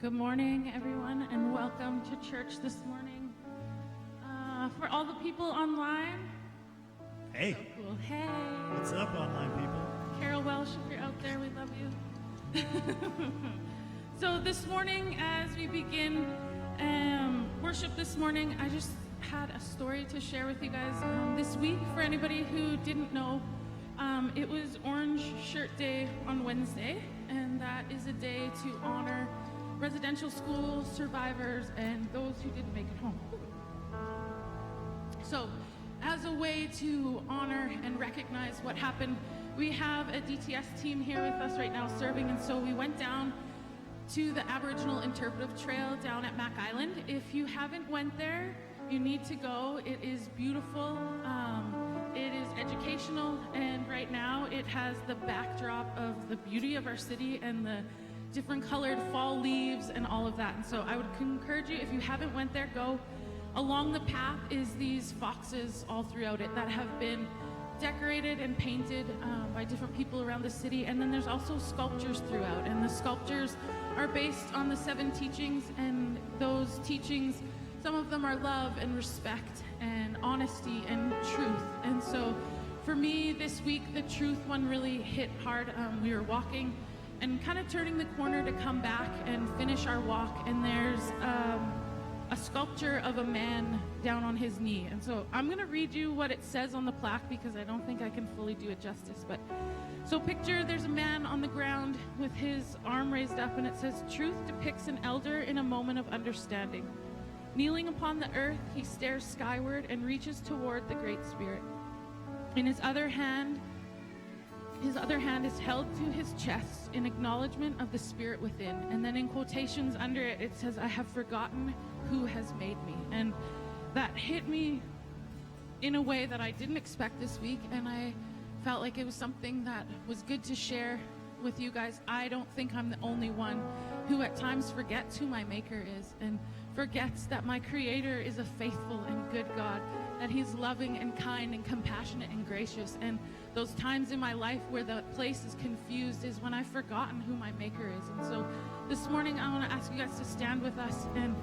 Good morning, everyone, and welcome to church this morning. For all the people online, hey, so cool. Hey, what's up, online people? Carol Welsh, if you're out there, we love you. So this morning, as we begin worship this morning, I just had a story to share with you guys. This week, for anybody who didn't know, it was Orange Shirt Day on Wednesday, and that is a day to honor residential school survivors and those who didn't make it home. So, as a way to honor and recognize what happened, we have a DTS team here with us right now serving, and so we went down to the Aboriginal Interpretive Trail down at Mac Island. If you haven't went there, you need to go. It is beautiful. It is educational, and right now it has the backdrop of the beauty of our city and the different colored fall leaves and all of that. And so I would encourage you, if you haven't went there, go. Along the path is these foxes all throughout it that have been decorated and painted by different people around the city. And then there's also sculptures throughout, and the sculptures are based on the 7 teachings, and those teachings, some of them are love and respect and honesty and truth. And so for me this week, the truth one really hit hard. We were walking and kind of turning the corner to come back and finish our walk, and there's a sculpture of a man down on his knee. And so I'm going to read you what it says on the plaque because I don't think I can fully do it justice. But so picture there's a man on the ground with his arm raised up, and it says, "Truth depicts an elder in a moment of understanding. Kneeling upon the earth, he stares skyward and reaches toward the Great Spirit. In his other hand is held to his chest in acknowledgement of the Spirit within." And then in quotations under it, it says, "I have forgotten who has made me." And that hit me in a way that I didn't expect this week, and I felt like it was something that was good to share with you guys. I don't think I'm the only one who at times forgets who my Maker is, and forgets that my Creator is a faithful and good God, that He's loving and kind and compassionate and gracious. And those times in my life where the place is confused is when I've forgotten who my Maker is. And so this morning I want to ask you guys to stand with us, and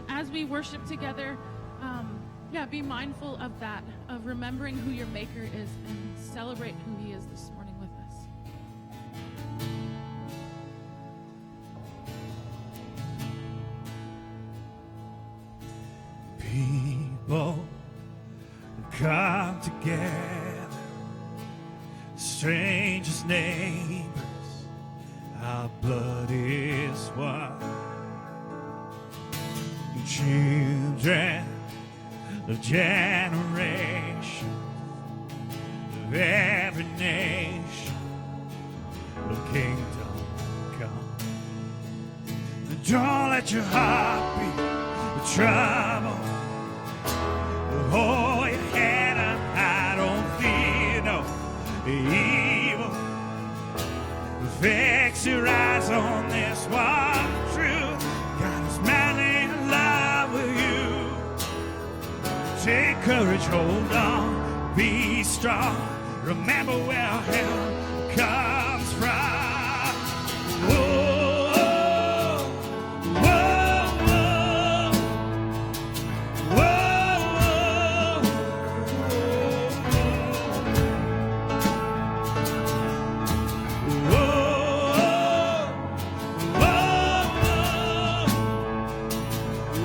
as we worship together, be mindful of that, of remembering who your Maker is, and celebrate who He is this morning with us. People come together, strangers, neighbors, our blood is one. Children of generations, of every nation, of kingdom come. Don't let your heart be troubled. Hold your head up high, don't fear no evil. Fix your eyes on this one truth. God is madly in love with you. Take courage, hold on, be strong. Remember where our help comes from. Whoa, whoa, whoa,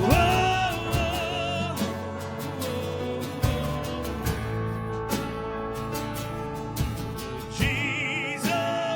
whoa, Jesus.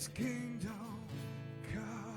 His kingdom come.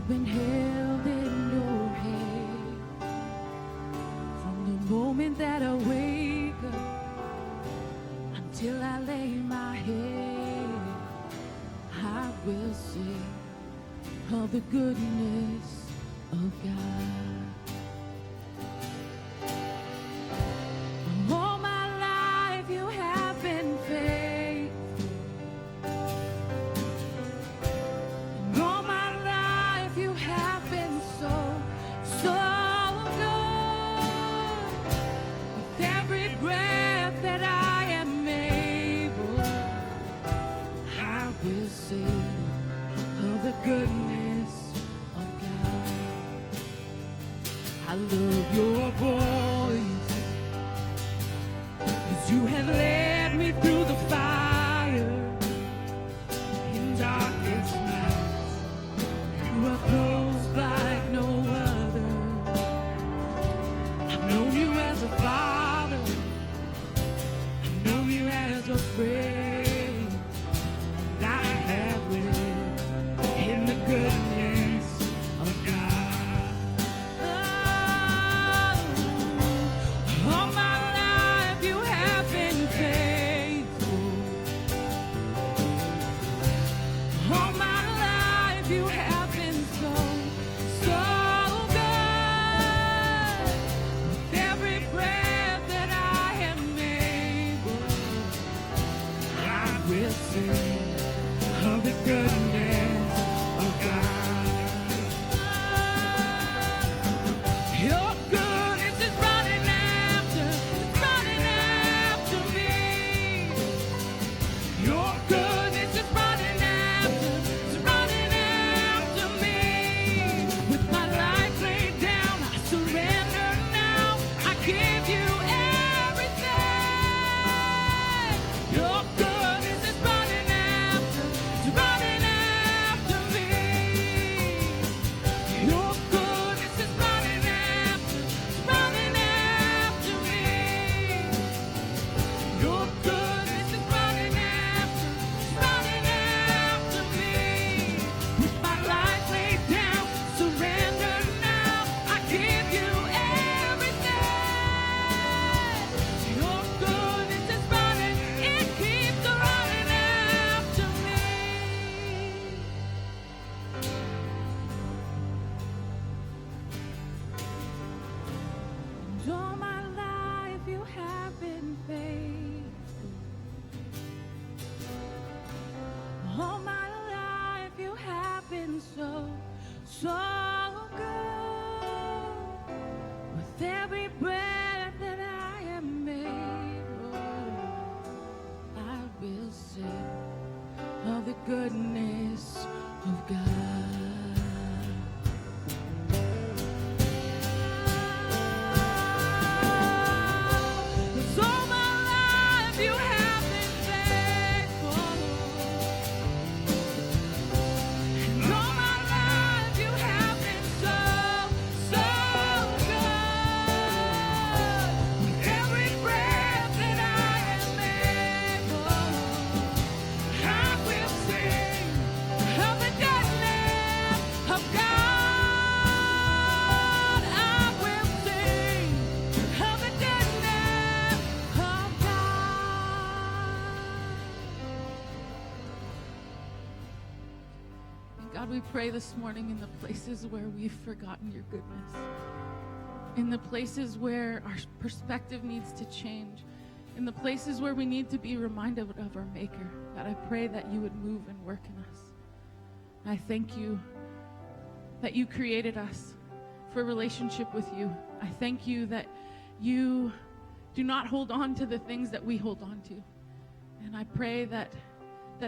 Been held in your hand from the moment that I wake up until I lay my head. I will sing of the goodness of God. All my life you have been faithful. Goodness of God. I love your voice, 'cause you have led me through the fire in darkest nights. You are close like no other. I've known you as a father, I've known you as a friend, and I have lived in the goodness of God. Oh, all my life you have been faithful. All my life you have been so, so good. With every breath that I am able, I will sing of the goodness of God. Your goodness is running after me. Your goodness is running after me. With my life laid down, I surrender now. I give you everything. Your goodness is running after me. Your goodness is running after me. Your goodness is running after me. With my life laid down, surrender now. I give you everything. Your goodness is running, it keeps running after me. And all my life you have been faithful. All my life you have been so, so good. With every breath that I am able, I will sing of the goodness of God. All my life you have been faithful. And all my life you have been so, so good. With every breath that I am able, I will sing of the goodness of God. I will sing of the goodness of God. And God, we pray this morning in the places where we've forgotten your goodness, in the places where our perspective needs to change, in the places where we need to be reminded of our Maker. God, I pray that you would move and work in us. And I thank you that you created us for a relationship with you. I thank you that you do not hold on to the things that we hold on to. And I pray that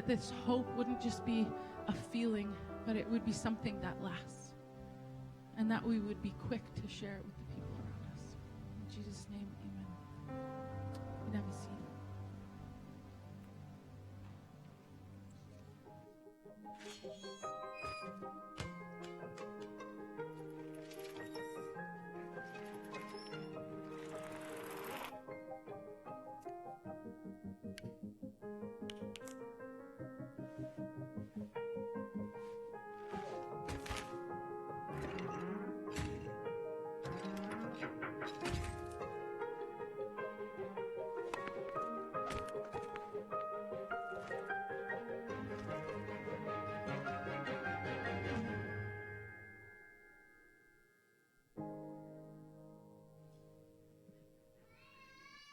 this hope wouldn't just be a feeling, but it would be something that lasts. And that we would be quick to share it with the people around us. In Jesus' name, amen. You can have a seat.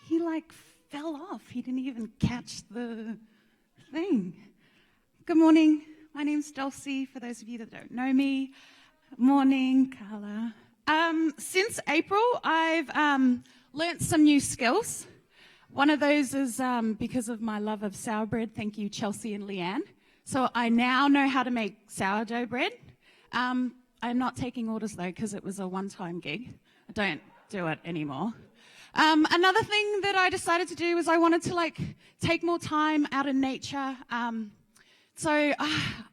He fell off. He didn't even catch the thing. Good morning. My name's Dulcie, for those of you that don't know me. Morning, Carla. Since April, I've learnt some new skills. One of those is because of my love of sour bread. Thank you, Chelsea and Leanne. So I now know how to make sourdough bread. I'm not taking orders, though, because it was a one-time gig. I don't do it anymore. Another thing that I decided to do was I wanted to take more time out in nature. So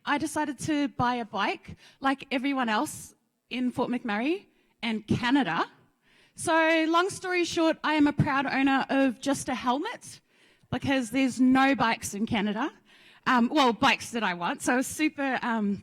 I decided to buy a bike like everyone else in Fort McMurray and Canada. So long story short, I am a proud owner of just a helmet because there's no bikes in Canada. Bikes that I want, so I was super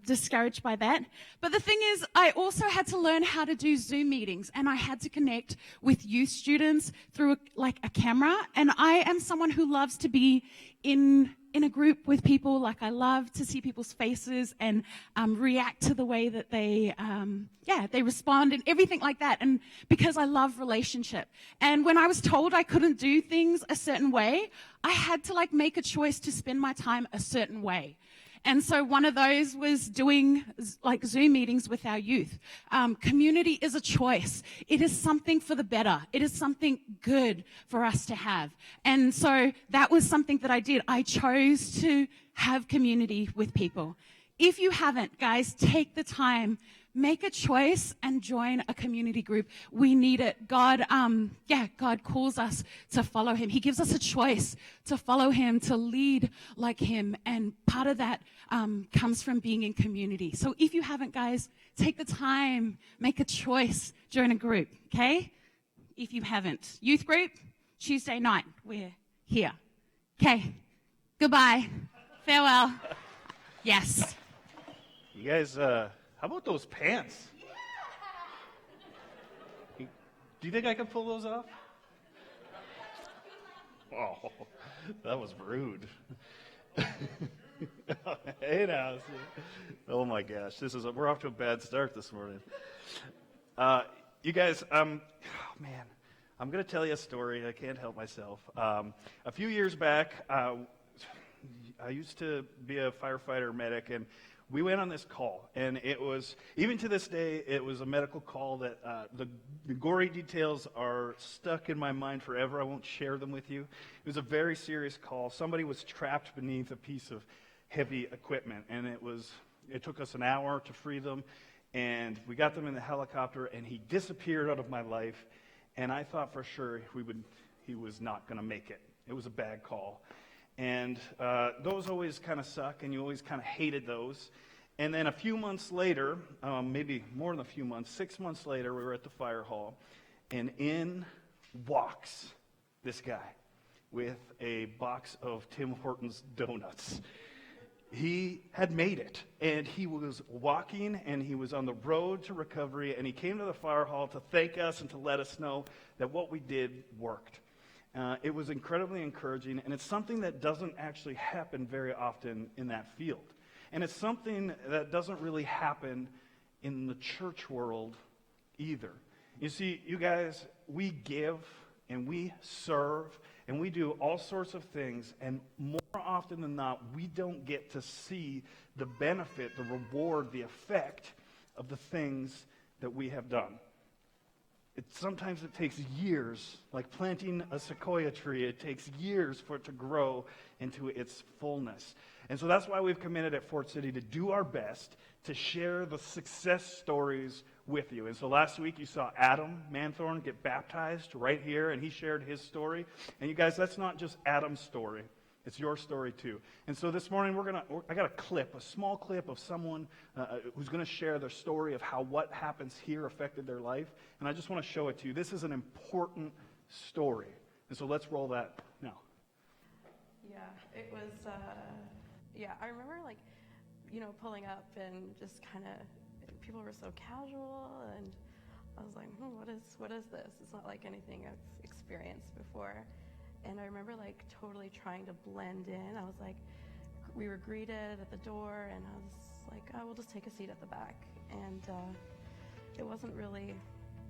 discouraged by that. But the thing is, I also had to learn how to do Zoom meetings, and I had to connect with youth students through a camera. And I am someone who loves to be in a group with people. I love to see people's faces and react to the way that they respond and everything like that. And because I love relationship. And when I was told I couldn't do things a certain way, I had to make a choice to spend my time a certain way. And so one of those was doing Zoom meetings with our youth. Community is a choice. It is something for the better. It is something good for us to have. And so that was something that I did. I chose to have community with people. If you haven't, guys, take the time. Make a choice and join a community group. We need it. God calls us to follow him. He gives us a choice to follow him, to lead like him. And part of that comes from being in community. So if you haven't, guys, take the time, make a choice, join a group, okay? If you haven't. Youth group, Tuesday night, we're here. Okay, goodbye, farewell, yes. You guys, how about those pants? Do you think I can pull those off? Oh, that was rude. Hey now. Oh my gosh, we're off to a bad start this morning. You guys, man, I'm going to tell you a story. I can't help myself. A few years back, I used to be a firefighter medic, and we went on this call, and it was, even to this day, it was a medical call that the gory details are stuck in my mind forever. I won't share them with you. It was a very serious call. Somebody was trapped beneath a piece of heavy equipment, and it took us an hour to free them, and we got them in the helicopter, and he disappeared out of my life, and I thought for sure he was not going to make it. It was a bad call. And those always kind of suck, and you always kind of hated those. And then a few months later, maybe more than a few months, 6 months later, we were at the fire hall, and in walks this guy with a box of Tim Hortons donuts. He had made it, and he was walking, and he was on the road to recovery, and he came to the fire hall to thank us and to let us know that what we did worked. It was incredibly encouraging, and it's something that doesn't actually happen very often in that field. And it's something that doesn't really happen in the church world either. You see, you guys, we give and we serve and we do all sorts of things, and more often than not, we don't get to see the benefit, the reward, the effect of the things that we have done. Sometimes it takes years, like planting a sequoia tree. It takes years for it to grow into its fullness. And so that's why we've committed at Fort City to do our best to share the success stories with you. And so last week you saw Adam Manthorn get baptized right here, and he shared his story. And you guys, that's not just Adam's story. It's your story too. And so this morning I got a small clip of someone who's going to share their story of how what happens here affected their life. And I just want to show it to you. This is an important story. And so let's roll that now. Yeah, it was, I remember pulling up and just kind of, people were so casual, and I was like, what is this? It's not like anything I've experienced before. And I remember totally trying to blend in. I was like, we were greeted at the door, and I was like, oh, we'll just take a seat at the back. And it wasn't really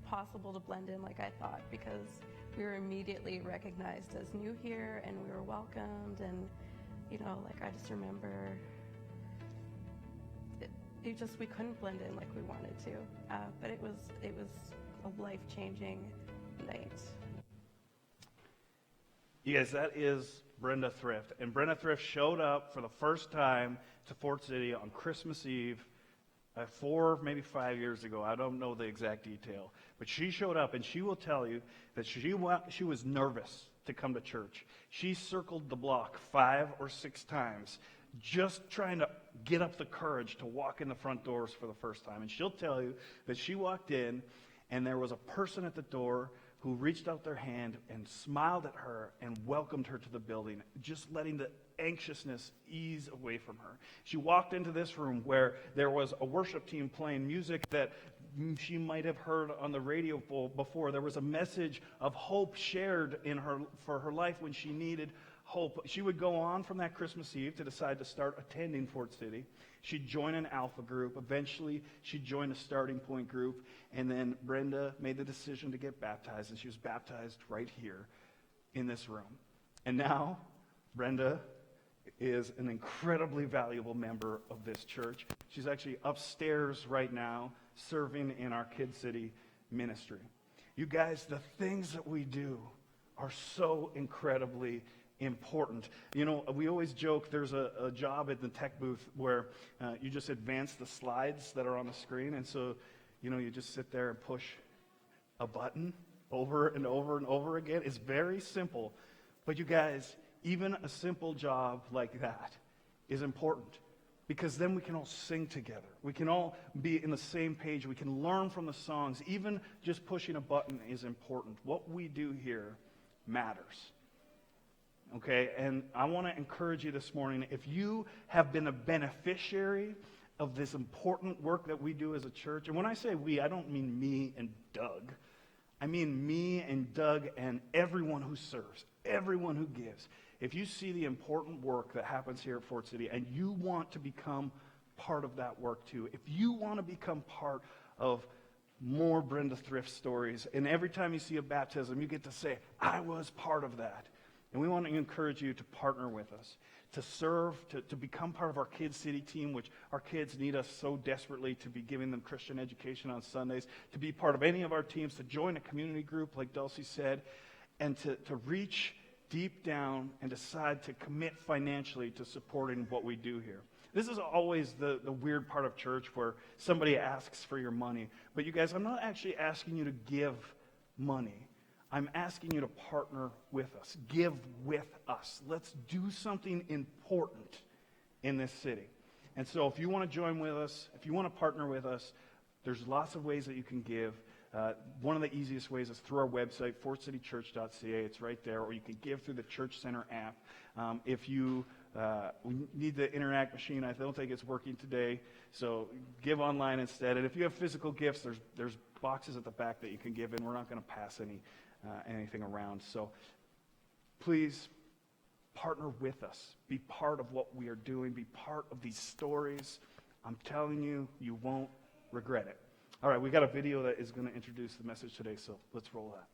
possible to blend in like I thought, because we were immediately recognized as new here, and we were welcomed. And I just remember we couldn't blend in like we wanted to. But it was a life-changing night. You guys, that is Brenda Thrift. And Brenda Thrift showed up for the first time to Fort City on Christmas Eve 4, maybe 5 years ago. I don't know the exact detail. But she showed up, and she will tell you that she was nervous to come to church. She circled the block 5 or 6 times, just trying to get up the courage to walk in the front doors for the first time. And she'll tell you that she walked in, and there was a person at the door who reached out their hand and smiled at her and welcomed her to the building, just letting the anxiousness ease away from her. She walked into this room where there was a worship team playing music that she might have heard on the radio before. There was a message of hope shared for her life when she needed hope. She would go on from that Christmas Eve to decide to start attending Fort City. She'd join an alpha group. Eventually, she'd join a starting point group. And then Brenda made the decision to get baptized, and she was baptized right here in this room. And now, Brenda is an incredibly valuable member of this church. She's actually upstairs right now serving in our Kid City ministry. You guys, the things that we do are so incredibly important. We always joke there's a job at the tech booth where you just advance the slides that are on the screen, and so you just sit there and push a button over and over and over again. It's very simple, but you guys, even a simple job like that is important, because then we can all sing together. We can all be in the same page. We can learn from the songs. Even just pushing a button is important. What we do here matters. Okay, and I want to encourage you this morning, if you have been a beneficiary of this important work that we do as a church, and when I say we, I don't mean me and Doug. I mean me and Doug and everyone who serves, everyone who gives. If you see the important work that happens here at Fort City and you want to become part of that work too, if you want to become part of more Brenda Thrift stories, and every time you see a baptism, you get to say, I was part of that. And we want to encourage you to partner with us, to serve, to become part of our Kid City team, which our kids need us so desperately to be giving them Christian education on Sundays, to be part of any of our teams, to join a community group, like Dulcie said, and to reach deep down and decide to commit financially to supporting what we do here. This is always the weird part of church where somebody asks for your money. But you guys, I'm not actually asking you to give money. I'm asking you to partner with us. Give with us. Let's do something important in this city. And so if you want to join with us, if you want to partner with us, there's lots of ways that you can give. One of the easiest ways is through our website, fortcitychurch.ca. It's right there. Or you can give through the Church Center app. If you need the Interact machine, I don't think it's working today, so give online instead. And if you have physical gifts, there's boxes at the back that you can give in. We're not going to pass anything around. So please partner with us. Be part of what we are doing. Be part of these stories. I'm telling you, you won't regret it. All right, we got a video that is going to introduce the message today, so let's roll that.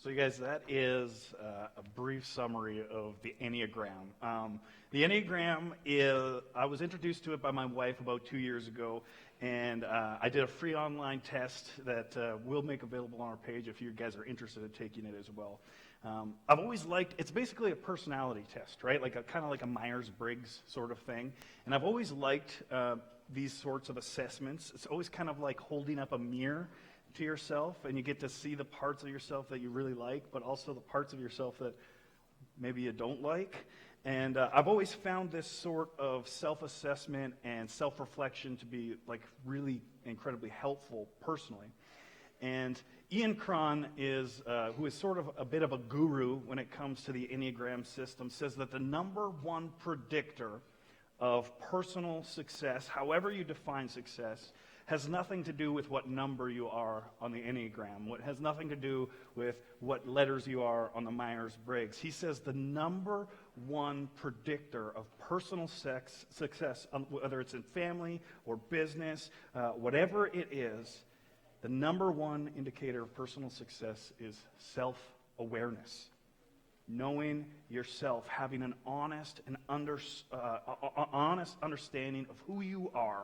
So you guys, that is a brief summary of the Enneagram. The Enneagram is, I was introduced to it by my wife about 2 years ago, and I did a free online test that we'll make available on our page if you guys are interested in taking it as well. I've always liked, it's basically a personality test, right? Kind of like a Myers-Briggs sort of thing. And I've always liked these sorts of assessments. It's always kind of like holding up a mirror to yourself, and you get to see the parts of yourself that you really like, but also the parts of yourself that maybe you don't like. And I've always found this sort of self-assessment and self-reflection to be like really incredibly helpful personally. And Ian Cron is, who is sort of a bit of a guru when it comes to the Enneagram system, says that the number one predictor of personal success, however you define success, has nothing to do with what number you are on the Enneagram. It has nothing to do with what letters you are on the Myers-Briggs. He says the number one predictor of personal success, whether it's in family or business, whatever it is, the number one indicator of personal success is self-awareness. Knowing yourself, having an honest understanding of who you are,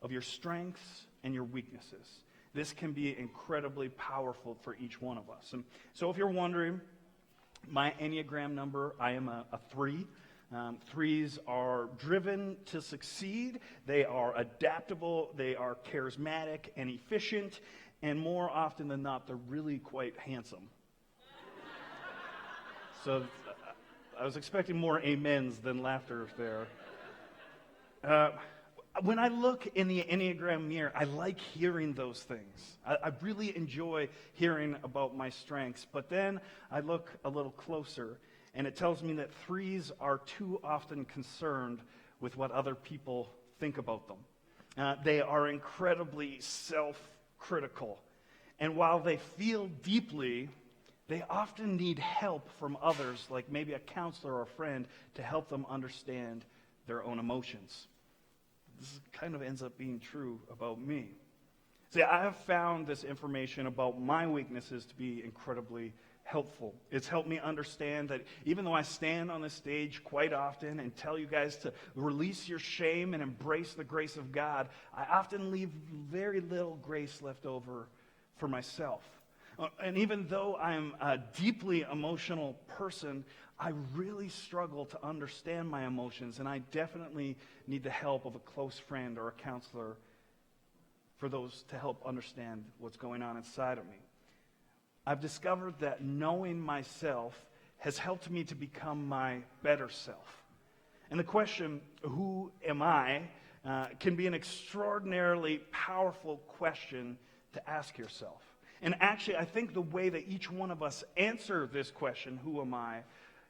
of your strengths and your weaknesses. This can be incredibly powerful for each one of us. And so if you're wondering, my Enneagram number, I am a 3. Threes are driven to succeed. They are adaptable. They are charismatic and efficient. And more often than not, they're really quite handsome. So I was expecting more amens than laughter there. When I look in the Enneagram mirror, I like hearing those things. I really enjoy hearing about my strengths. But then I look a little closer, and it tells me that 3s are too often concerned with what other people think about them. They are incredibly self-critical. And while they feel deeply, they often need help from others, like maybe a counselor or a friend, to help them understand their own emotions. This kind of ends up being true about me. See, I have found this information about my weaknesses to be incredibly helpful. It's helped me understand that even though I stand on the stage quite often and tell you guys to release your shame and embrace the grace of God, I often leave very little grace left over for myself. And even though I'm a deeply emotional person, I really struggle to understand my emotions, and I definitely need the help of a close friend or a counselor for those to help understand what's going on inside of me. I've discovered that knowing myself has helped me to become my better self. And the question, who am I, can be an extraordinarily powerful question to ask yourself. And actually, I think the way that each one of us answer this question, who am I,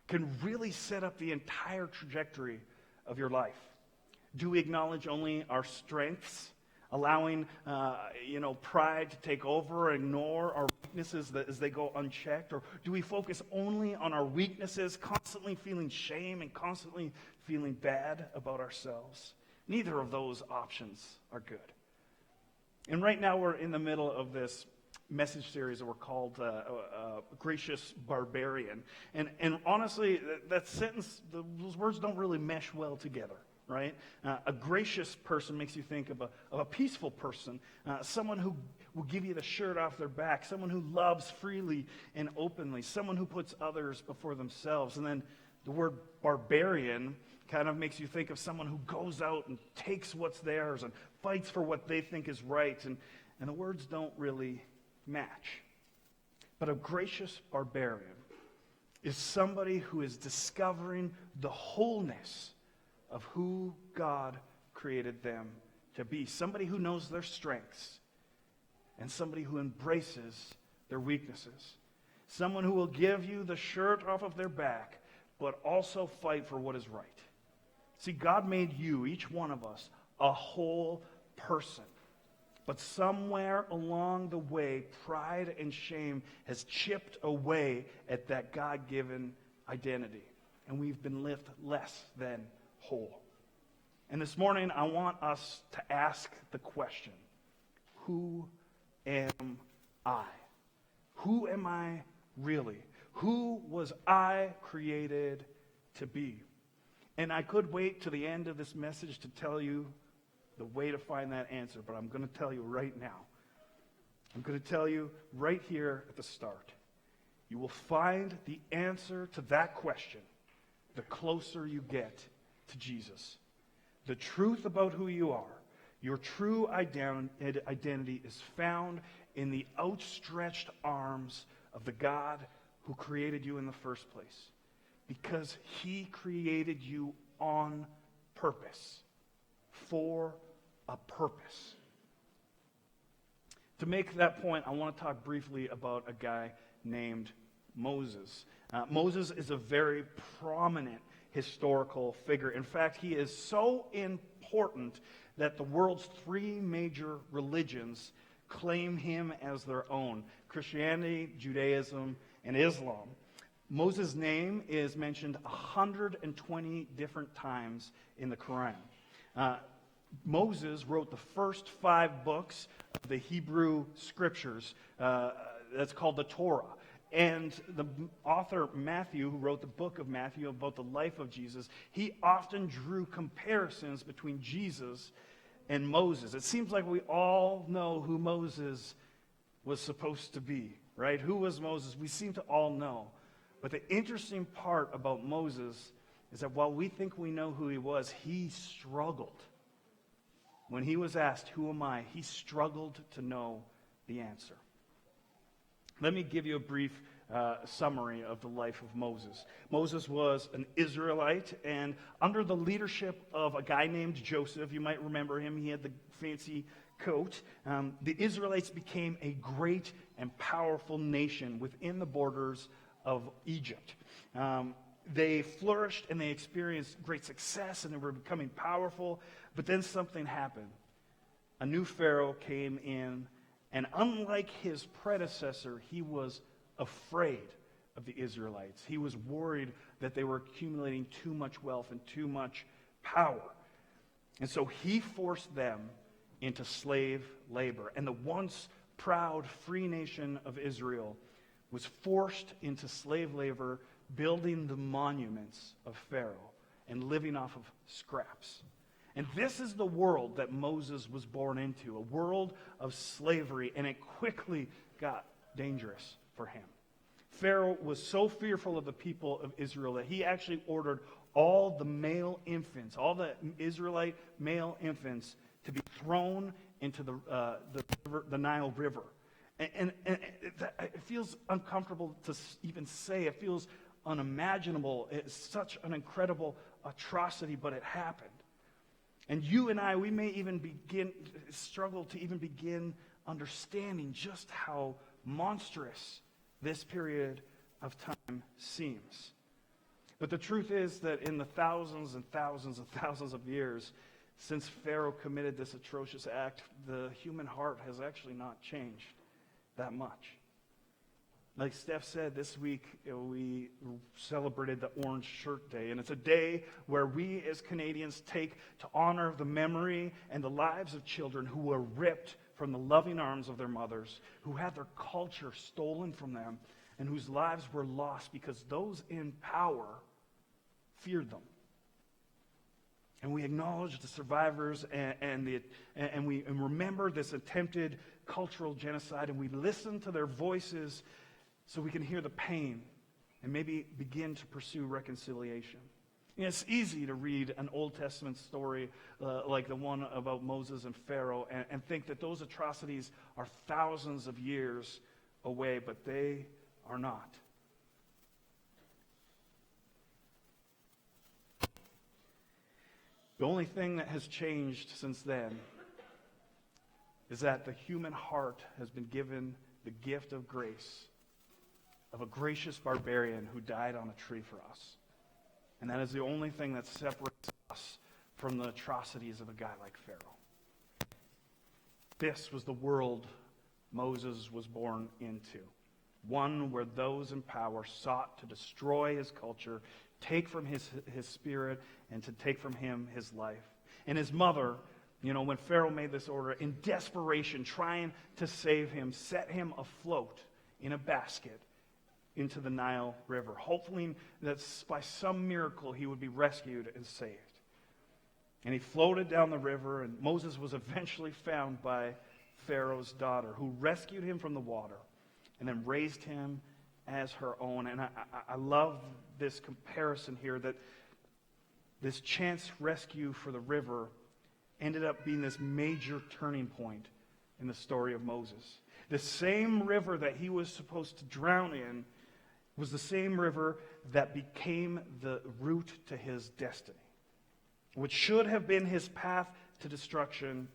can really set up the entire trajectory of your life. Do we acknowledge only our strengths, allowing pride to take over, ignore our weaknesses as they go unchecked? Or do we focus only on our weaknesses, constantly feeling shame and constantly feeling bad about ourselves? Neither of those options are good. And right now we're in the middle of this message series that we're called Gracious Barbarian. And honestly, that sentence, those words don't really mesh well together, right? A gracious person makes you think of a peaceful person, someone who will give you the shirt off their back, someone who loves freely and openly, someone who puts others before themselves. And then the word barbarian kind of makes you think of someone who goes out and takes what's theirs and fights for what they think is right. And the words don't really match. But a gracious barbarian is somebody who is discovering the wholeness of who God created them to be. Somebody who knows their strengths and somebody who embraces their weaknesses. Someone who will give you the shirt off of their back, but also fight for what is right. See, God made you, each one of us, a whole person. But somewhere along the way, pride and shame has chipped away at that God-given identity. And we've been left less than whole. And this morning, I want us to ask the question, who am I? Who am I really? Who was I created to be? And I could wait to the end of this message to tell you the way to find that answer, but I'm going to tell you right now. I'm going to tell you right here at the start. You will find the answer to that question the closer you get to Jesus. The truth about who you are, your true identity is found in the outstretched arms of the God who created you in the first place. Because he created you on purpose, for a purpose. To make that point, I want to talk briefly about a guy named Moses. Moses is a very prominent historical figure. In fact, he is so important that the world's three major religions claim him as their own: Christianity, Judaism, and Islam. Moses' name is mentioned 120 different times in the Quran. Moses wrote the first 5 books of the Hebrew Scriptures. That's called the Torah. And the author Matthew, who wrote the book of Matthew about the life of Jesus, he often drew comparisons between Jesus and Moses. It seems like we all know who Moses was supposed to be, right? Who was Moses? We seem to all know. But the interesting part about Moses is that while we think we know who he was, he struggled. When he was asked, "Who am I?" he struggled to know the answer. Let me give you a brief summary of the life of Moses. Moses was an Israelite, and under the leadership of a guy named Joseph, you might remember him, he had the fancy coat, the Israelites became a great and powerful nation within the borders of Egypt. They flourished and they experienced great success and they were becoming powerful, but then something happened. A new Pharaoh came in, and unlike his predecessor, he was afraid of the Israelites. He was worried that they were accumulating too much wealth and too much power. And so he forced them into slave labor. And the once proud free nation of Israel was forced into slave labor, building the monuments of Pharaoh and living off of scraps. And this is the world that Moses was born into, a world of slavery, and it quickly got dangerous for him. Pharaoh was so fearful of the people of Israel that he actually ordered all the male infants, all the Israelite male infants, to be thrown into the Nile River. And it feels uncomfortable to even say. It feels unimaginable. It's such an incredible atrocity, but it happened. And you and I, we may even struggle to even begin understanding just how monstrous this period of time seems. But the truth is that in the thousands and thousands and thousands of years since Pharaoh committed this atrocious act, the human heart has actually not changed that much. Like Steph said, this week we celebrated the Orange Shirt Day, and it's a day where we as Canadians take to honor the memory and the lives of children who were ripped from the loving arms of their mothers, who had their culture stolen from them, and whose lives were lost because those in power feared them. And we acknowledge the survivors and we remember this attempted cultural genocide, and we listen to their voices so we can hear the pain and maybe begin to pursue reconciliation. You know, it's easy to read an Old Testament story like the one about Moses and Pharaoh and think that those atrocities are thousands of years away, but they are not. The only thing that has changed since then is that the human heart has been given the gift of grace of a gracious barbarian who died on a tree for us. And that is the only thing that separates us from the atrocities of a guy like Pharaoh. This was the world Moses was born into. One where those in power sought to destroy his culture, take from his spirit, and to take from him his life. And his mother, when Pharaoh made this order, in desperation, trying to save him, set him afloat in a basket into the Nile River, hoping that by some miracle he would be rescued and saved. And he floated down the river, and Moses was eventually found by Pharaoh's daughter, who rescued him from the water and then raised him as her own. And I love this comparison here, that this chance rescue for the river ended up being this major turning point in the story of Moses. The same river that he was supposed to drown in was the same river that became the route to his destiny. Which should have been his path to destruction,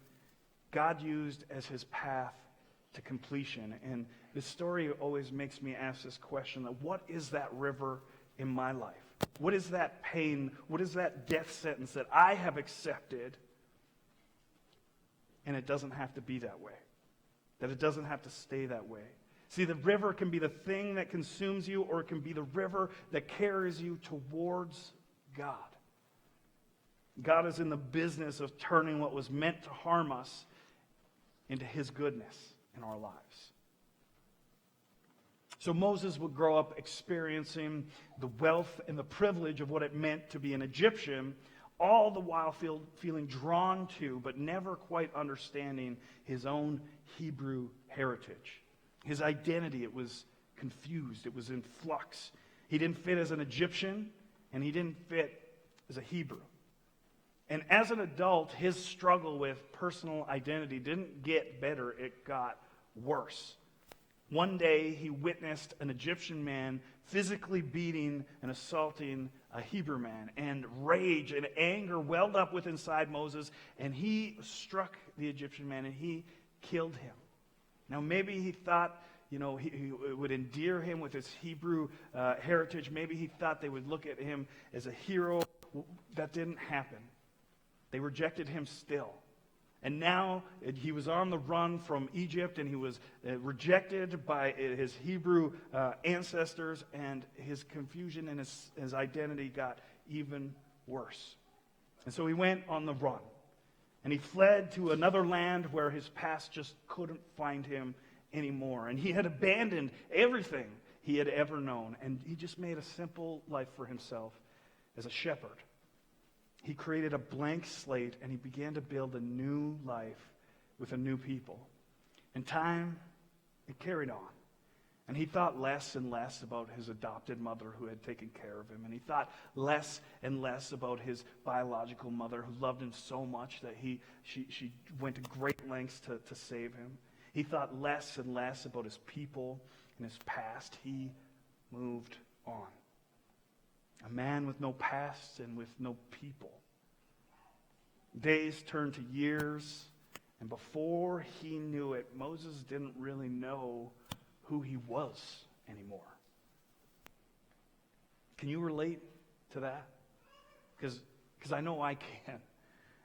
God used as his path to completion. And this story always makes me ask this question, what is that river in my life? What is that pain? What is that death sentence that I have accepted? And it doesn't have to be that way. That it doesn't have to stay that way. See, the river can be the thing that consumes you, or it can be the river that carries you towards God. God is in the business of turning what was meant to harm us into his goodness in our lives. So Moses would grow up experiencing the wealth and the privilege of what it meant to be an Egyptian, all the while feeling drawn to, but never quite understanding his own Hebrew heritage. His identity, it was confused. It was in flux. He didn't fit as an Egyptian, and he didn't fit as a Hebrew. And as an adult, his struggle with personal identity didn't get better, it got worse. One day, he witnessed an Egyptian man physically beating and assaulting a Hebrew man, and rage and anger welled up within inside Moses, and he struck the Egyptian man and he killed him. Now, maybe he thought, he would endear him with his Hebrew heritage. Maybe he thought they would look at him as a hero. That didn't happen. They rejected him still. And now he was on the run from Egypt, and he was rejected by his Hebrew ancestors, and his confusion and his identity got even worse. And so he went on the run. And he fled to another land where his past just couldn't find him anymore. And he had abandoned everything he had ever known. And he just made a simple life for himself as a shepherd. He created a blank slate, and he began to build a new life with a new people. And time, it carried on. And he thought less and less about his adopted mother who had taken care of him. And he thought less and less about his biological mother who loved him so much that she went to great lengths to save him. He thought less and less about his people and his past. He moved on. A man with no past and with no people. Days turned to years, and before he knew it, Moses didn't really know who he was anymore. Can you relate to that? Because I know I can.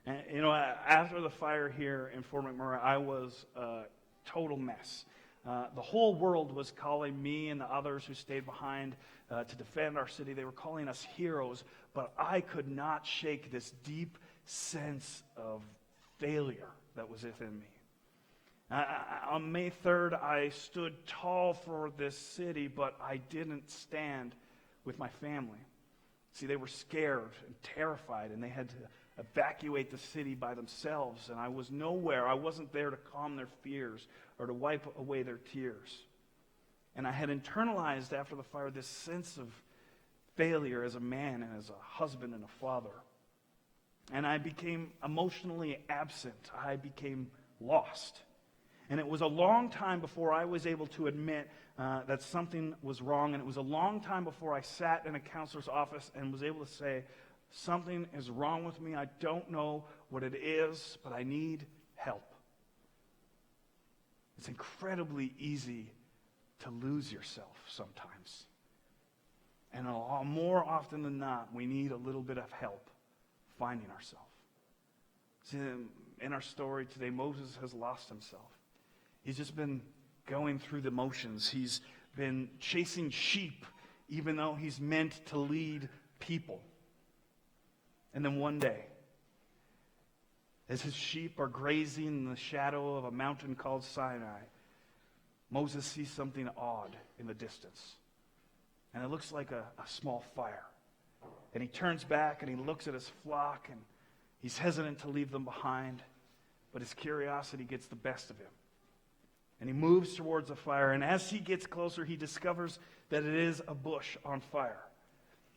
And, after the fire here in Fort McMurray, I was a total mess. The whole world was calling me and the others who stayed behind to defend our city. They were calling us heroes, but I could not shake this deep sense of failure that was within me. On May 3rd, I stood tall for this city, but I didn't stand with my family. See, they were scared and terrified, and they had to evacuate the city by themselves, and I was nowhere. I wasn't there to calm their fears or to wipe away their tears. And I had internalized after the fire this sense of failure as a man and as a husband and a father. And I became emotionally absent. I became lost. And it was a long time before I was able to admit that something was wrong. And it was a long time before I sat in a counselor's office and was able to say, something is wrong with me. I don't know what it is, but I need help. It's incredibly easy to lose yourself sometimes. And more often than not, we need a little bit of help finding ourselves. See, in our story today, Moses has lost himself. He's just been going through the motions. He's been chasing sheep, even though he's meant to lead people. And then one day, as his sheep are grazing in the shadow of a mountain called Sinai, Moses sees something odd in the distance. And it looks like a small fire. And he turns back and he looks at his flock, and he's hesitant to leave them behind, but his curiosity gets the best of him. And he moves towards the fire, and as he gets closer, he discovers that it is a bush on fire.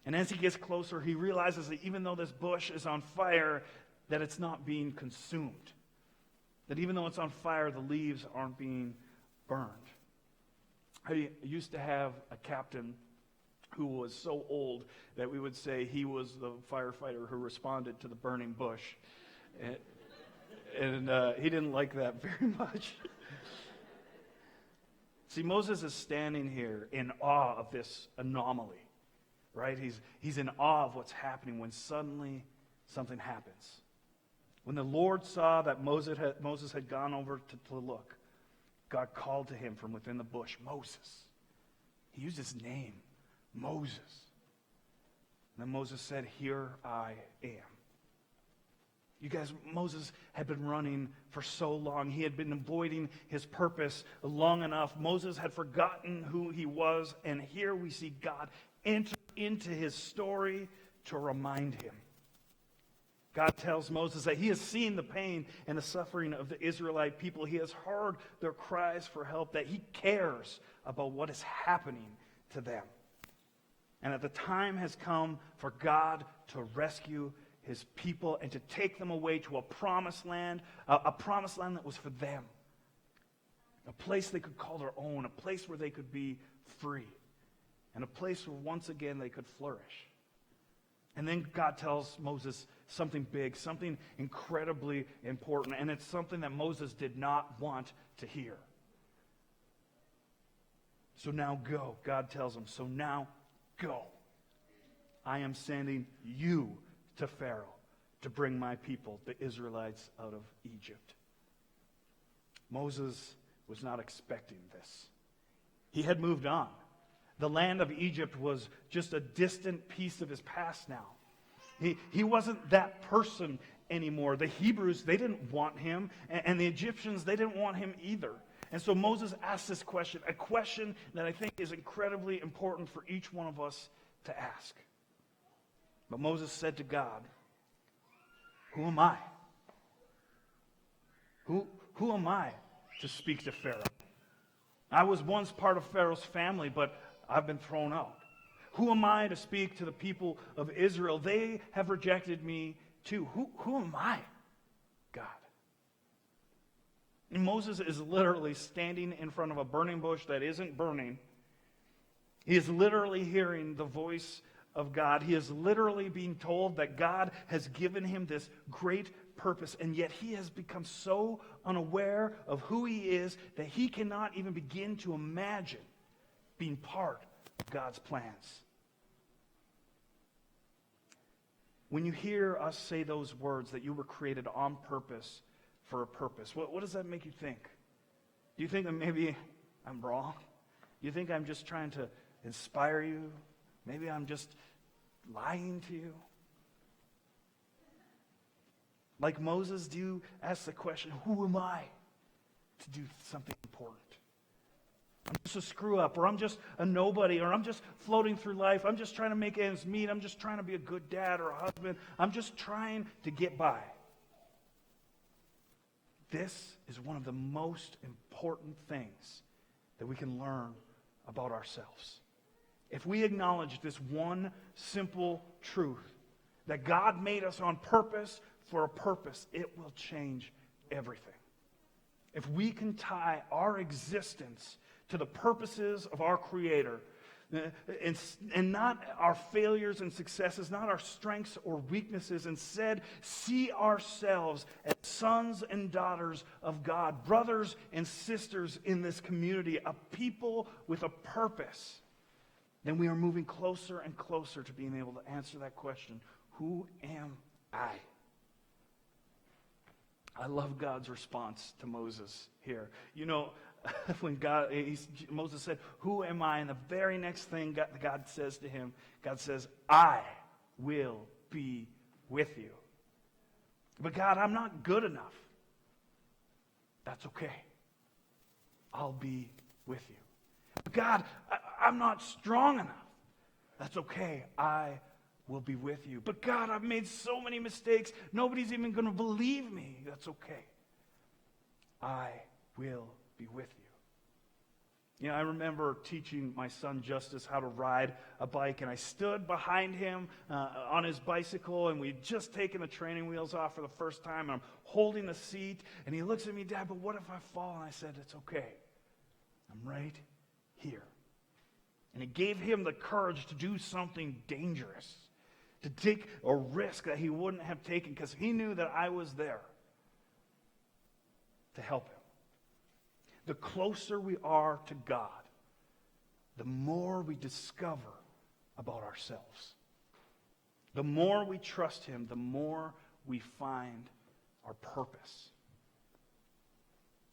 And as he gets closer, he realizes that even though this bush is on fire, that it's not being consumed. That even though it's on fire, the leaves aren't being burned. I used to have a captain who was so old that we would say he was the firefighter who responded to the burning bush. And he didn't like that very much. See, Moses is standing here in awe of this anomaly, right? He's in awe of what's happening when suddenly something happens. When the Lord saw that Moses had gone over to look, God called to him from within the bush, Moses. He used his name, Moses. And then Moses said, "Here I am." You guys, Moses had been running for so long. He had been avoiding his purpose long enough. Moses had forgotten who he was, and here we see God enter into his story to remind him. God tells Moses that he has seen the pain and the suffering of the Israelite people. He has heard their cries for help, that he cares about what is happening to them. And that the time has come for God to rescue his people and to take them away to a promised land that was for them. A place they could call their own, a place where they could be free, and a place where once again they could flourish. And then God tells Moses something big, something incredibly important, and it's something that Moses did not want to hear. So now go, God tells him, so now go. I am sending you to Pharaoh to bring my people, the Israelites, out of Egypt. Moses was not expecting this. He had moved on. The land of Egypt was just a distant piece of his past now. He wasn't that person anymore. The Hebrews, they didn't want him, and the Egyptians, they didn't want him either. And so Moses asked this question, a question that I think is incredibly important for each one of us to ask. But Moses said to God, "Who am I? Who am I to speak to Pharaoh? I was once part of Pharaoh's family, but I've been thrown out. Who am I to speak to the people of Israel? They have rejected me too. Who am I, God?" And Moses is literally standing in front of a burning bush that isn't burning. He is literally hearing the voice of God. He is literally being told that God has given him this great purpose, and yet he has become so unaware of who he is that he cannot even begin to imagine being part of God's plans. When you hear us say those words, that you were created on purpose for a purpose, what does that make you think? Do you think that maybe I'm wrong? Do you think I'm just trying to inspire you? Maybe I'm just lying to you? Like Moses, do you ask the question, who am I to do something important? I'm just a screw up, or I'm just a nobody, or I'm just floating through life. I'm just trying to make ends meet. I'm just trying to be a good dad or a husband. I'm just trying to get by. This is one of the most important things that we can learn about ourselves. If we acknowledge this one simple truth, that God made us on purpose for a purpose, it will change everything. If we can tie our existence to the purposes of our Creator, and not our failures and successes, not our strengths or weaknesses, instead see ourselves as sons and daughters of God, brothers and sisters in this community, a people with a purpose, then we are moving closer and closer to being able to answer that question, who am I? I love God's response to Moses here. You know, when Moses said, "Who am I?" and the very next thing God says to him, God says, "I will be with you." But God, I'm not good enough. That's okay. I'll be with you. But God, I'm not strong enough. That's okay. I will be with you. But God, I've made so many mistakes. Nobody's even going to believe me. That's okay. I will be with you. You know, I remember teaching my son Justice how to ride a bike, and I stood behind him on his bicycle, and we'd just taken the training wheels off for the first time, and I'm holding the seat, and he looks at me, Dad, but what if I fall? And I said, it's okay. I'm right here. And it gave him the courage to do something dangerous, to take a risk that he wouldn't have taken, because he knew that I was there to help him. The closer we are to God, the more we discover about ourselves. The more we trust him, the more we find our purpose.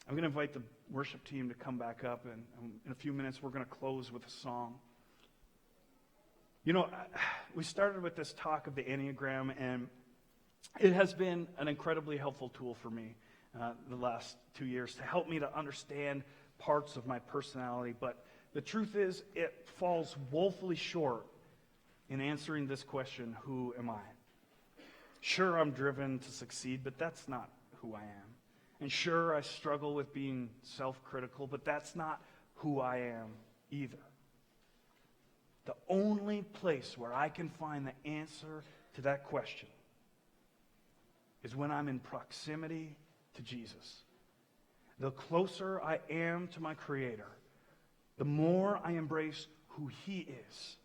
I'm going to invite the worship team to come back up, and in a few minutes we're going to close with a song. You know, we started with this talk of the Enneagram, and it has been an incredibly helpful tool for me the last 2 years to help me to understand parts of my personality. But the truth is, it falls woefully short in answering this question, who am I? Sure, I'm driven to succeed, but that's not who I am. And sure, I struggle with being self-critical, but that's not who I am either. The only place where I can find the answer to that question is when I'm in proximity to Jesus. The closer I am to my Creator, the more I embrace who He is,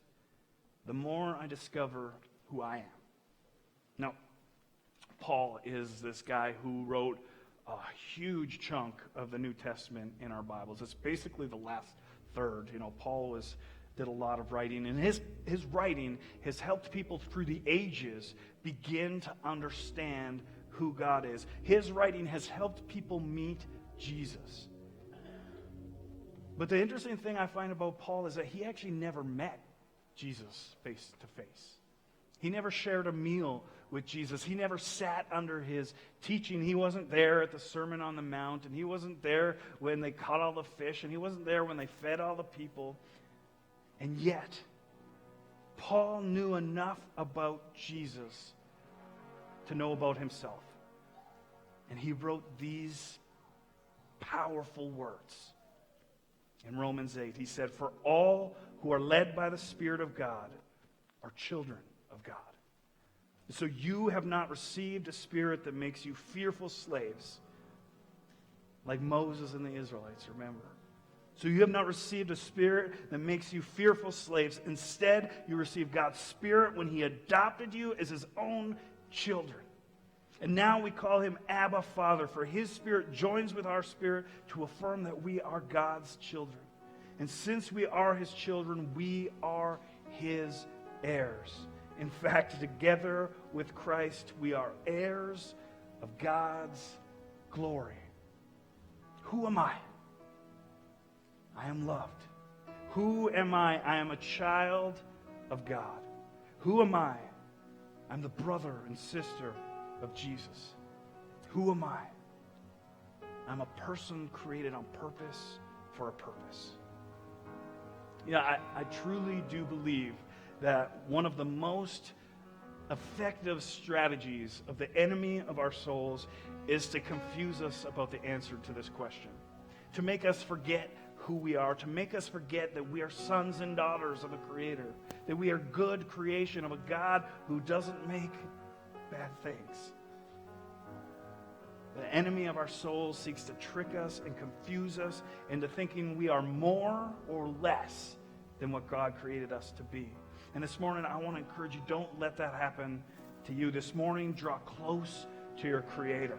the more I discover who I am. Now, Paul is this guy who wrote a huge chunk of the New Testament in our Bibles. It's basically the last third. You know, Paul did a lot of writing, and his writing has helped people through the ages begin to understand who God is. His writing has helped people meet Jesus. But the interesting thing I find about Paul is that he actually never met Jesus face to face. He never shared a meal with Jesus. He never sat under his teaching. He wasn't there at the Sermon on the Mount, and he wasn't there when they caught all the fish, and he wasn't there when they fed all the people. And yet, Paul knew enough about Jesus to know about himself. And he wrote these powerful words. In Romans 8, he said, "For all who are led by the Spirit of God are children of God. So you have not received a spirit that makes you fearful slaves, like Moses and the Israelites, remember. So you have not received a spirit that makes you fearful slaves. Instead, you received God's Spirit when He adopted you as His own children. And now we call Him Abba, Father, for His Spirit joins with our spirit to affirm that we are God's children. And since we are His children, we are His heirs. In fact, together with Christ, we are heirs of God's glory." Who am I? I am loved. Who am I? I am a child of God. Who am I? I'm the brother and sister of Jesus. Who am I? I'm a person created on purpose for a purpose. Yeah, I truly do believe that one of the most effective strategies of the enemy of our souls is to confuse us about the answer to this question, to make us forget who we are, to make us forget that we are sons and daughters of a Creator, that we are good creation of a God who doesn't make bad things. The enemy of our souls seeks to trick us and confuse us into thinking we are more or less than what God created us to be. And this morning, I want to encourage you, don't let that happen to you. This morning, draw close to your Creator.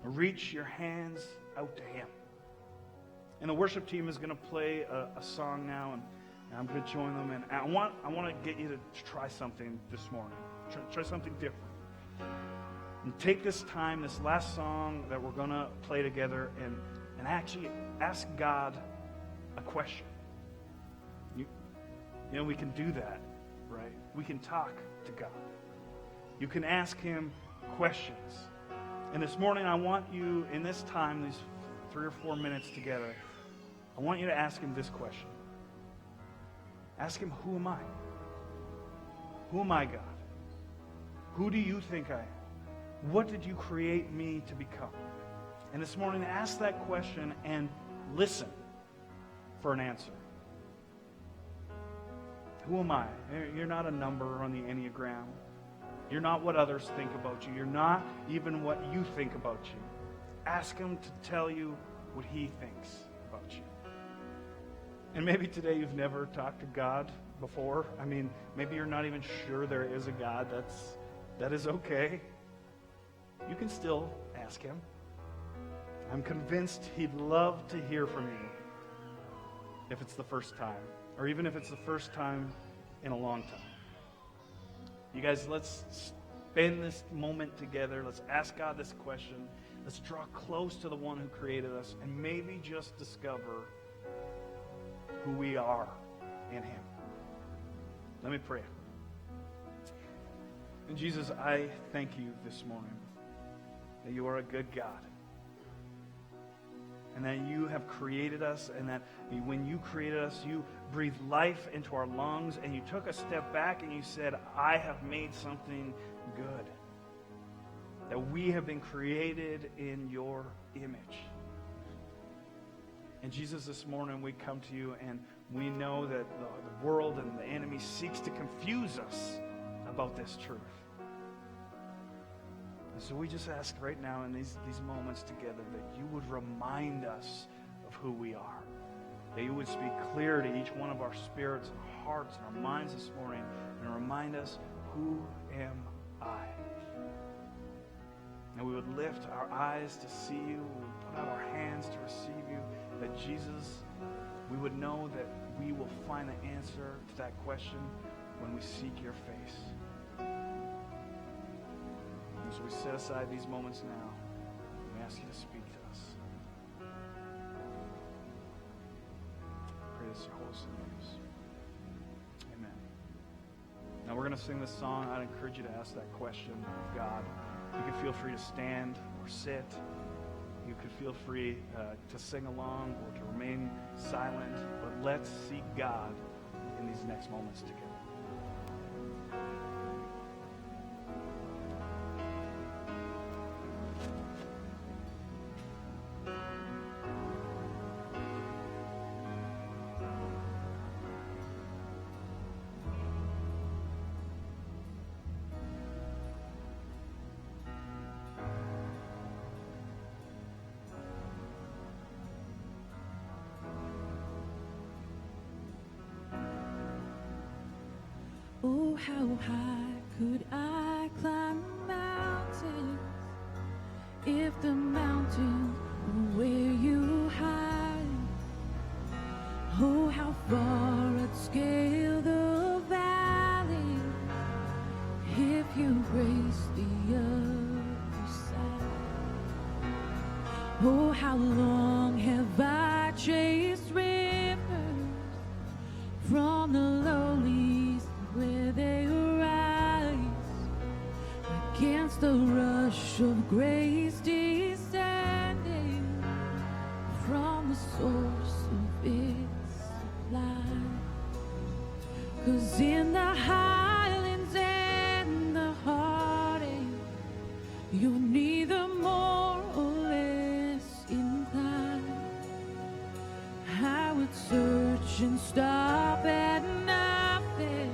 Reach your hands out to Him. And the worship team is going to play a song now, and I'm going to join them. And I want to get you to try something this morning. Try something different. And take this time, this last song that we're going to play together, and actually ask God a question. You know, we can do that, right? We can talk to God. You can ask Him questions. And this morning, I want you, in this time, these 3 or 4 minutes together, I want you to ask Him this question. Ask Him, who am I? Who am I, God? Who do you think I am? What did you create me to become? And this morning, ask that question and listen for an answer. Who am I? You're not a number on the Enneagram. You're not what others think about you. You're not even what you think about you. Ask him to tell you what he thinks about you. And maybe today you've never talked to God before. I mean, maybe you're not even sure there is a God. That is okay. You can still ask him. I'm convinced he'd love to hear from you if it's the first time, or even if it's the first time in a long time. You guys, let's spend this moment together. Let's ask God this question. Let's draw close to the one who created us and maybe just discover who we are in him. Let me pray. And Jesus, I thank you this morning that you are a good God. And that you have created us, and that when you created us, you breathed life into our lungs, and you took a step back and you said, I have made something good. That we have been created in your image. And Jesus, this morning we come to you, and we know that the world and the enemy seeks to confuse us about this truth. And so we just ask right now in these moments together that you would remind us of who we are. That you would speak clear to each one of our spirits and hearts and our minds this morning and remind us, who am I? And we would lift our eyes to see you. We would put out our hands to receive you. That Jesus, we would know that we will find the answer to that question when we seek your face. And so we set aside these moments now. And we ask you to speak to us. Pray this in your holy names. Amen. Now we're going to sing this song. I'd encourage you to ask that question of God. You can feel free to stand or sit. You could feel free to sing along or to remain silent. But let's seek God in these next moments together. Oh, how high could I climb mountains if the mountains were where you hide? Oh, how far I'd scale the valley if you grace the other side. Oh, how long have I chased rivers from the lowlies where they rise against the rush of grace descending from the source of its supply. 'Cause in the highlands and the heartache, you're neither more or less inclined. I would search and stop at nothing.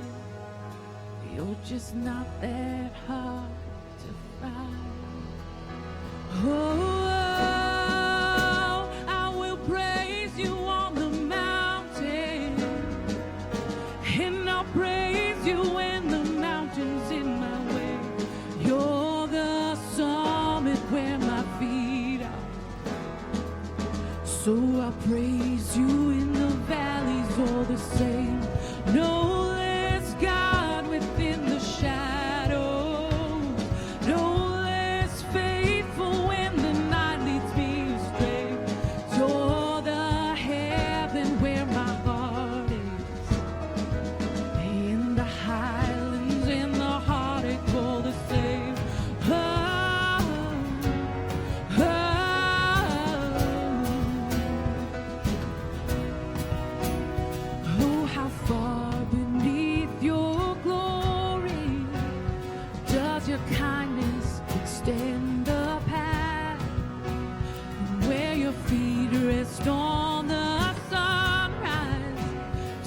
You're just not that hard to find. Oh, I will praise you on the mountain, and I'll praise you when the mountain's in my way. You're the summit where my feet are. So I praise you in the valleys all the same. No less God within the shadows, no less faithful when the night leads me astray. You're the heaven where my heart is, in the highlands and the heartache all the same. Oh, how far beneath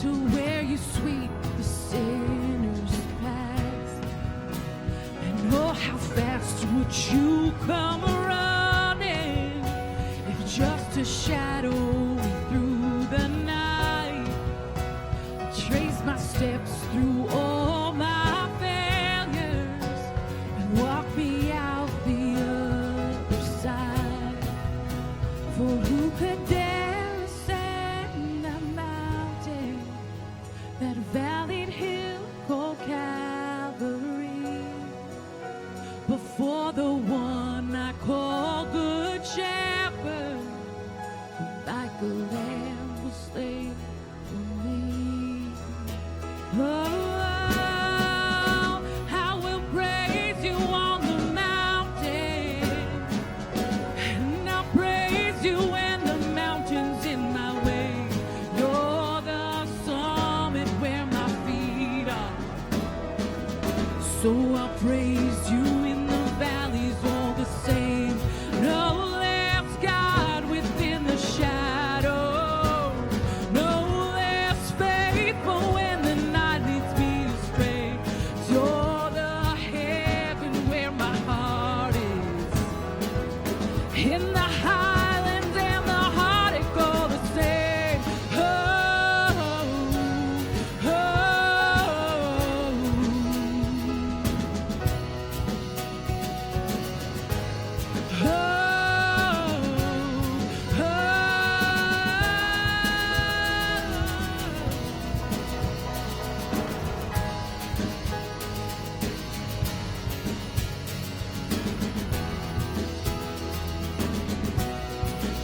to where you sweep the sinners past. And oh, how fast would you come running if just a shadow through the night? Trace my steps through all my failures and walk me out the other side. For who could dare ascend that mountain, that valleyed hill called Calvary, before the one I call Good Shepherd, who like a lamb was slain for me. Oh, I will praise you on the mountain, and I'll praise you when the mountain's in my way. You're the summit where my feet are. So I'll praise you in the valleys all the same. No less God within the shadow. No less faithful when the night leads me astray. You're the heaven where my heart is. In the highlands and the heartache all the same. Oh,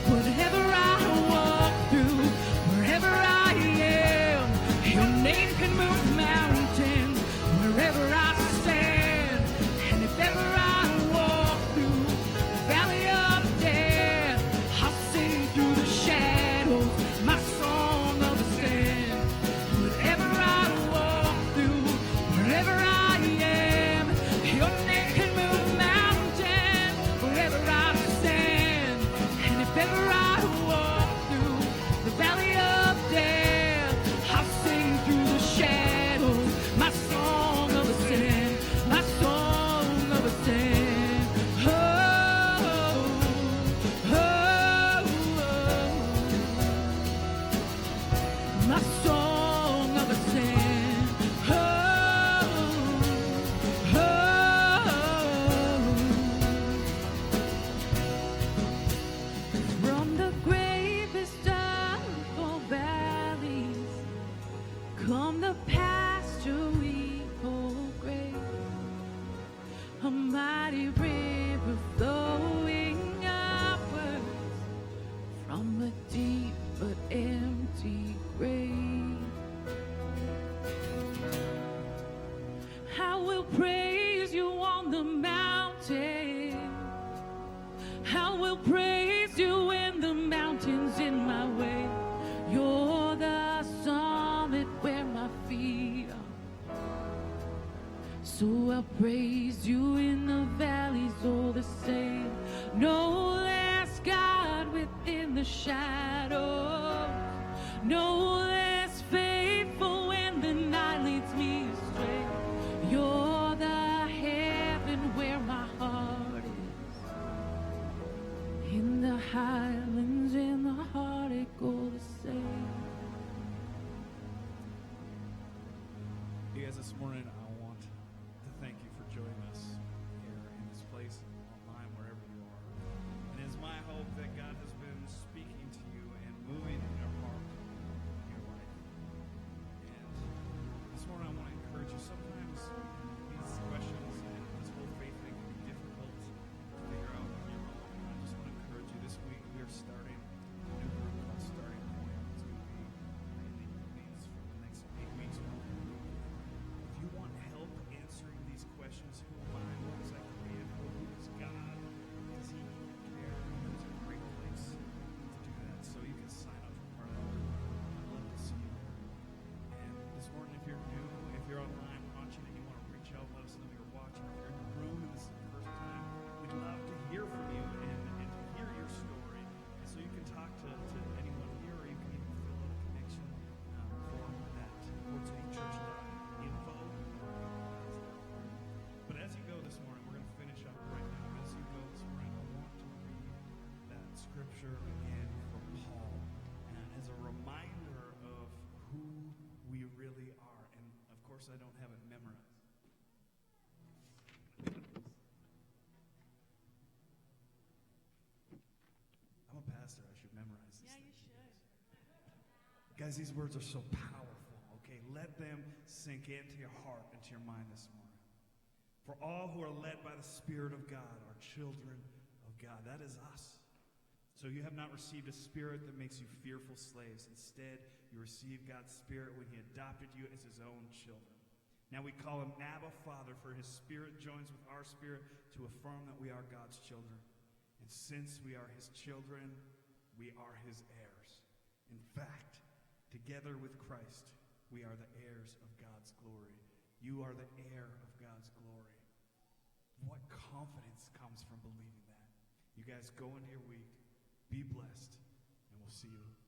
whatever I walk through, wherever I am, your name can move mountains. Wherever I stand, and if ever I walk through the valley of death, I'll sing through the shadows my song of ascent. Whatever I walk through, wherever I am, your name can move mountains. Wherever I stand, and if ever I walk through the valley of death, I'll sing through the shadows my song of ascent, my song of ascent. Oh, oh, oh, my song of ascent. Oh, oh. From the gravest of all valleys come the pasture we call grace, a mighty river flowing upwards from a deep but empty grave. I will praise you on the mountain. I will praise you when the mountain's in my way. You're the summit where my feet are. So I'll praise you in the valleys all the same. No less God within the shadows. No less faithful when the night leads me astray. You're the heaven where my heart is. In the highlands and the heartache all the same. You guys, this morning I want to thank you for joining us here in this place, online, wherever you are. And it's my hope that God has been speaking to you and moving in your heart, in your life. And this morning I want to encourage you. Sometimes these questions and this whole faith thing can be difficult to figure out on your own. And I just want to encourage you. This week we are starting a new group called Starting Point. It's going to be mainly these for the next 8 weeks. If you want course, I don't have it memorized. I'm a pastor. I should memorize these things. Guys, these words are so powerful, okay? Let them sink into your heart, into your mind this morning. For all who are led by the Spirit of God are children of God. That is us. So you have not received a spirit that makes you fearful slaves. Instead, you received God's Spirit when he adopted you as his own children. Now we call him Abba, Father, for his Spirit joins with our spirit to affirm that we are God's children. And since we are his children, we are his heirs. In fact, together with Christ, we are the heirs of God's glory. You are the heir of God's glory. What confidence comes from believing that? You guys go into your week. Be blessed, and we'll see you